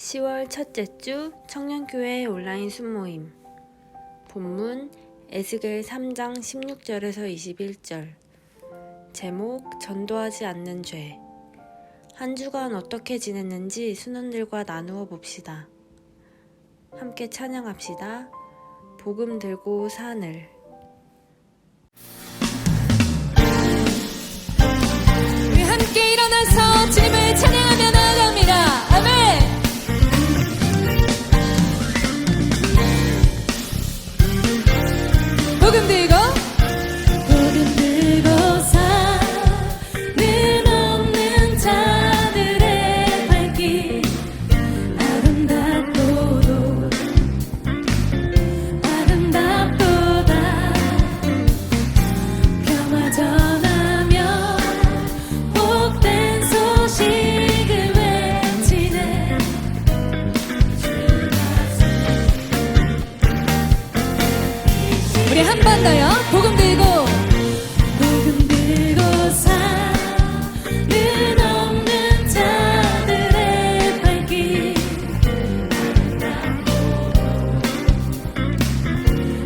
10월 첫째 주 청년교회 온라인 순모임. 본문 에스겔 3장 16절에서 21절. 제목 전도하지 않는 죄. 한 주간 어떻게 지냈는지 순원들과 나누어 봅시다. 함께 찬양합시다. 복음 들고 산을. 우리 함께 일어나서 주님을 찬양하며 나아갑니다. 아멘. 복음 들고 산은 없는 자들의 발길 아름답도다 평화 전하며 복된 소식을 외치네. 우리 한 번 더요. 복음 들고 산은 없는 자들의 발길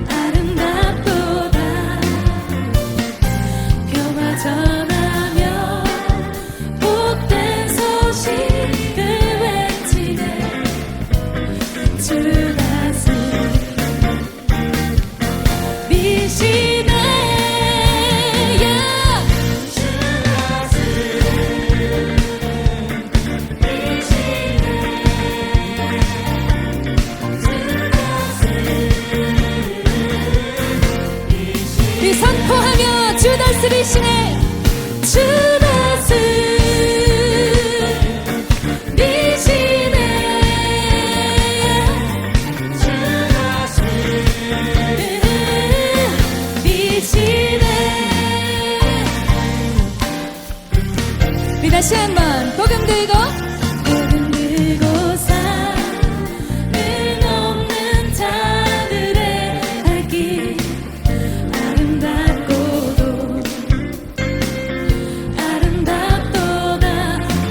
아름답도다 평화 전하며 복된 소식을 외치네. 주 다스리시네. 우리 선포하며 주 다스리시네. 주 우리 다시 한번 복음 들고 산은 없는 자들의 발길 아름답도다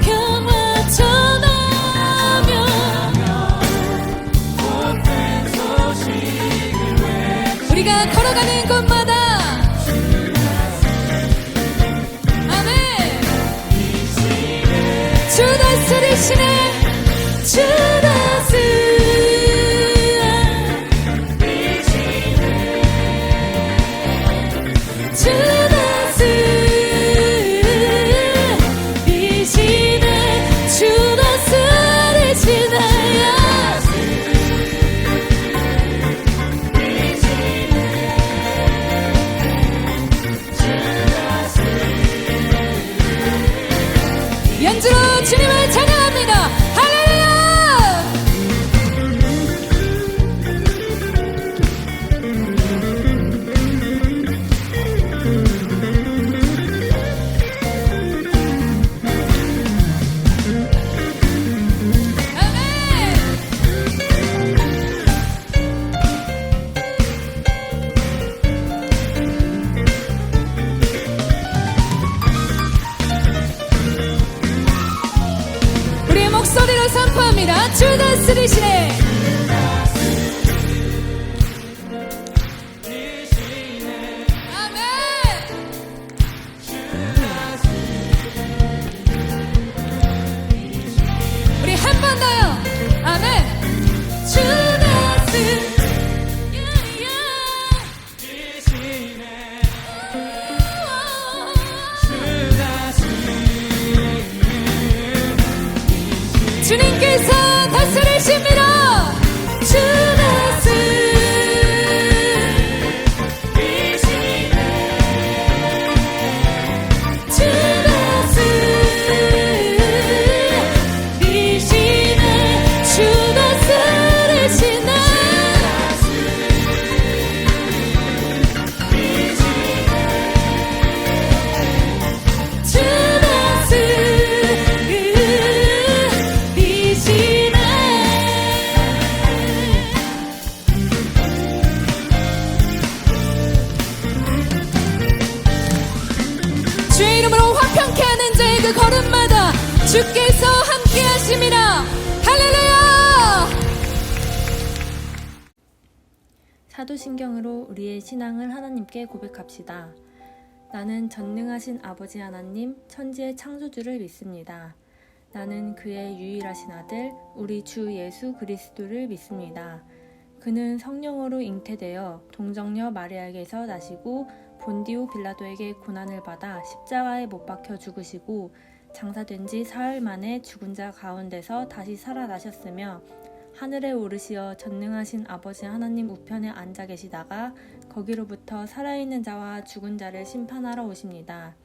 평화 전하며 복된 소식을 외치네. 우리가 걸어가는 곳마다 주 다스리시네. 주 연주로 주님을 찬양합니다. 할렐루야. 목소리로 선포합니다. 주 다스리시네. 아멘. 우리 한 번 더요. 아멘. 주 다스리시네. 주님께서 다스리십니다. 주 주의 이름으로 화평케 하는 자의 그 걸음마다 주께서 함께 하심이라. 할렐루야. 사도신경으로 우리의 신앙을 하나님께 고백합시다. 나는 전능하신 아버지 하나님, 천지의 창조주를 믿습니다. 나는 그의 유일하신 아들, 우리 주 예수 그리스도를 믿습니다. 그는 성령으로 잉태되어 동정녀 마리아에게서 나시고 본디오 빌라도에게 고난을 받아 십자가에 못 박혀 죽으시고 장사된 지 사흘 만에 죽은 자 가운데서 다시 살아나셨으며 하늘에 오르시어 전능하신 아버지 하나님 우편에 앉아 계시다가 거기로부터 살아있는 자와 죽은 자를 심판하러 오십니다.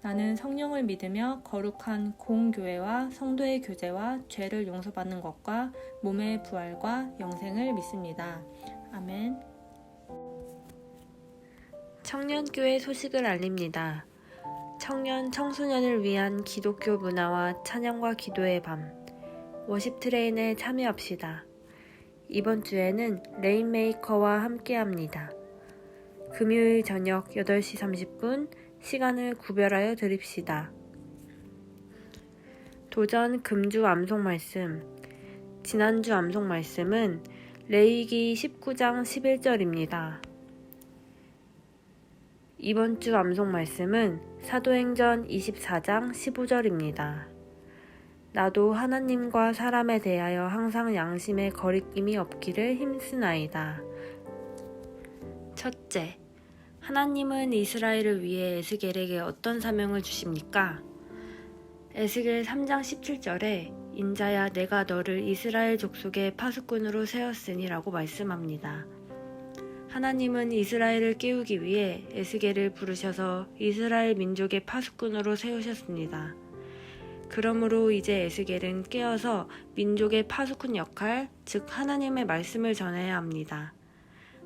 나는 성령을 믿으며 거룩한 공교회와 성도의 교제와 죄를 용서받는 것과 몸의 부활과 영생을 믿습니다. 아멘. 청년교회 소식을 알립니다. 청년, 청소년을 위한 기독교 문화와 찬양과 기도의 밤, 워십 트레인에 참여합시다. 이번 주에는 레인메이커와 함께합니다. 금요일 저녁 8시 30분 시간을 구별하여 드립시다. 도전 금주 암송 말씀. 지난주 암송 말씀은 레위기 19장 11절입니다. 이번 주 암송 말씀은 사도행전 24장 15절입니다. 나도 하나님과 사람에 대하여 항상 양심에 거리낌이 없기를 힘쓰나이다. 첫째, 하나님은 이스라엘을 위해 에스겔에게 어떤 사명을 주십니까? 에스겔 3장 17절에 인자야 내가 너를 이스라엘 족속의 파수꾼으로 세웠으니 라고 말씀합니다. 하나님은 이스라엘을 깨우기 위해 에스겔을 부르셔서 이스라엘 민족의 파수꾼으로 세우셨습니다. 그러므로 이제 에스겔은 깨어서 민족의 파수꾼 역할, 즉 하나님의 말씀을 전해야 합니다.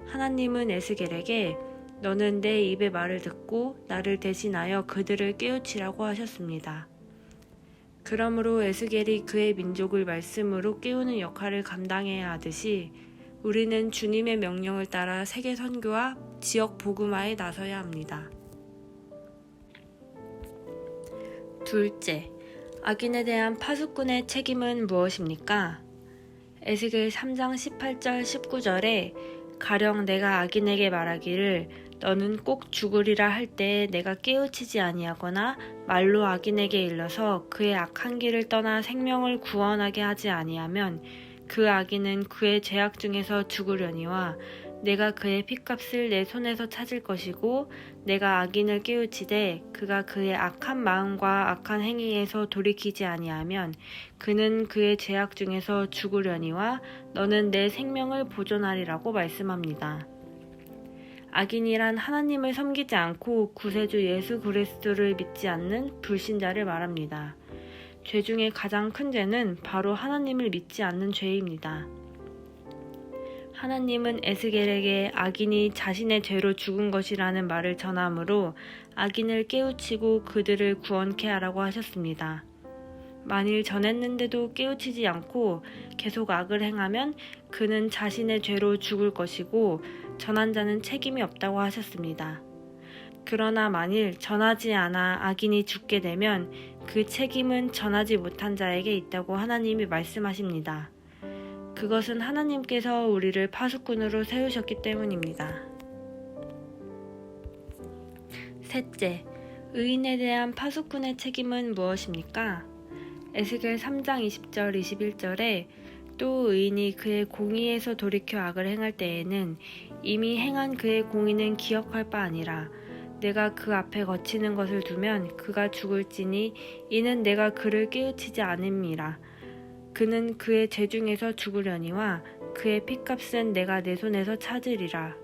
하나님은 에스겔에게 너는 내 입의 말을 듣고 나를 대신하여 그들을 깨우치라고 하셨습니다. 그러므로 에스겔이 그의 민족을 말씀으로 깨우는 역할을 감당해야 하듯이 우리는 주님의 명령을 따라 세계 선교와 지역 복음화에 나서야 합니다. 둘째, 악인에 대한 파수꾼의 책임은 무엇입니까? 에스겔 3장 18절 19절에 가령 내가 악인에게 말하기를 너는 꼭 죽으리라 할 때에 내가 깨우치지 아니하거나 말로 악인에게 일러서 그의 악한 길을 떠나 생명을 구원하게 하지 아니하면 그 악인은 그의 죄악 중에서 죽으려니와 내가 그의 핏값을 내 손에서 찾을 것이고 내가 악인을 깨우치되 그가 그의 악한 마음과 악한 행위에서 돌이키지 아니하면 그는 그의 죄악 중에서 죽으려니와 너는 내 생명을 보존하리라고 말씀합니다. 악인이란 하나님을 섬기지 않고 구세주 예수 그리스도를 믿지 않는 불신자를 말합니다. 죄 중에 가장 큰 죄는 바로 하나님을 믿지 않는 죄입니다. 하나님은 에스겔에게 악인이 자신의 죄로 죽은 것이라는 말을 전함으로 악인을 깨우치고 그들을 구원케 하라고 하셨습니다. 만일 전했는데도 깨우치지 않고 계속 악을 행하면 그는 자신의 죄로 죽을 것이고 전한 자는 책임이 없다고 하셨습니다. 그러나 만일 전하지 않아 악인이 죽게 되면 그 책임은 전하지 못한 자에게 있다고 하나님이 말씀하십니다. 그것은 하나님께서 우리를 파수꾼으로 세우셨기 때문입니다. 셋째, 의인에 대한 파수꾼의 책임은 무엇입니까? 에스겔 3장 20절 21절에 또 의인이 그의 공의에서 돌이켜 악을 행할 때에는 이미 행한 그의 공의는 기억할 바 아니라 내가 그 앞에 거치는 것을 두면 그가 죽을지니 이는 내가 그를 깨우치지 않음이라. 그는 그의 죄 중에서 죽으려니와 그의 핏값은 내가 내 손에서 찾으리라.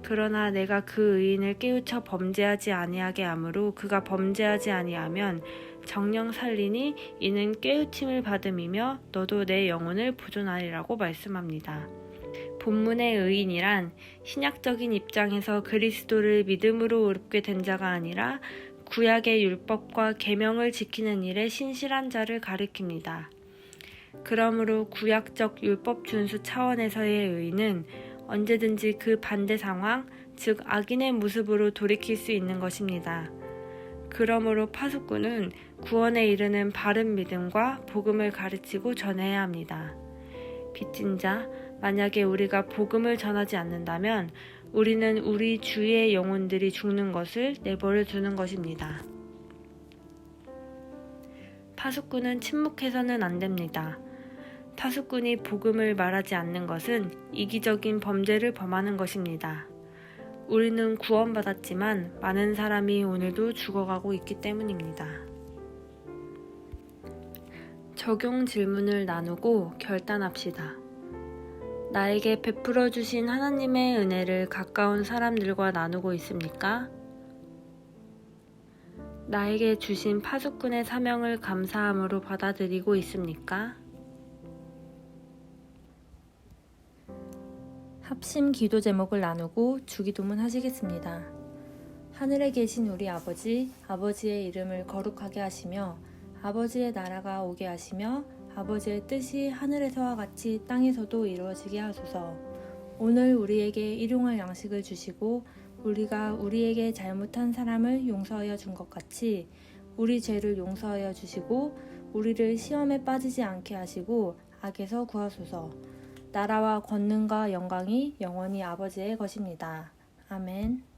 그러나 내가 그 의인을 깨우쳐 범죄하지 아니하게 하므로 그가 범죄하지 아니하면 정령 살리니 이는 깨우침을 받음이며 너도 내 영혼을 보존하리라고 말씀합니다. 본문의 의인이란 신약적인 입장에서 그리스도를 믿음으로 의롭게 된 자가 아니라 구약의 율법과 계명을 지키는 일에 신실한 자를 가리킵니다. 그러므로 구약적 율법 준수 차원에서의 의인은 언제든지 그 반대 상황, 즉 악인의 모습으로 돌이킬 수 있는 것입니다. 그러므로 파수꾼은 구원에 이르는 바른 믿음과 복음을 가르치고 전해야 합니다. 빚진 자, 만약에 우리가 복음을 전하지 않는다면 우리는 우리 주의 영혼들이 죽는 것을 내버려 두는 것입니다. 파수꾼은 침묵해서는 안 됩니다. 파수꾼이 복음을 말하지 않는 것은 이기적인 범죄를 범하는 것입니다. 우리는 구원받았지만 많은 사람이 오늘도 죽어가고 있기 때문입니다. 적용 질문을 나누고 결단합시다. 나에게 베풀어 주신 하나님의 은혜를 가까운 사람들과 나누고 있습니까? 나에게 주신 파수꾼의 사명을 감사함으로 받아들이고 있습니까? 합심 기도 제목을 나누고 주기도문 하시겠습니다. 하늘에 계신 우리 아버지, 아버지의 이름을 거룩하게 하시며 아버지의 나라가 오게 하시며 아버지의 뜻이 하늘에서와 같이 땅에서도 이루어지게 하소서. 오늘 우리에게 일용할 양식을 주시고 우리가 우리에게 잘못한 사람을 용서하여 준 것 같이 우리 죄를 용서하여 주시고 우리를 시험에 빠지지 않게 하시고 악에서 구하소서. 나라와 권능과 영광이 영원히 아버지의 것입니다. 아멘.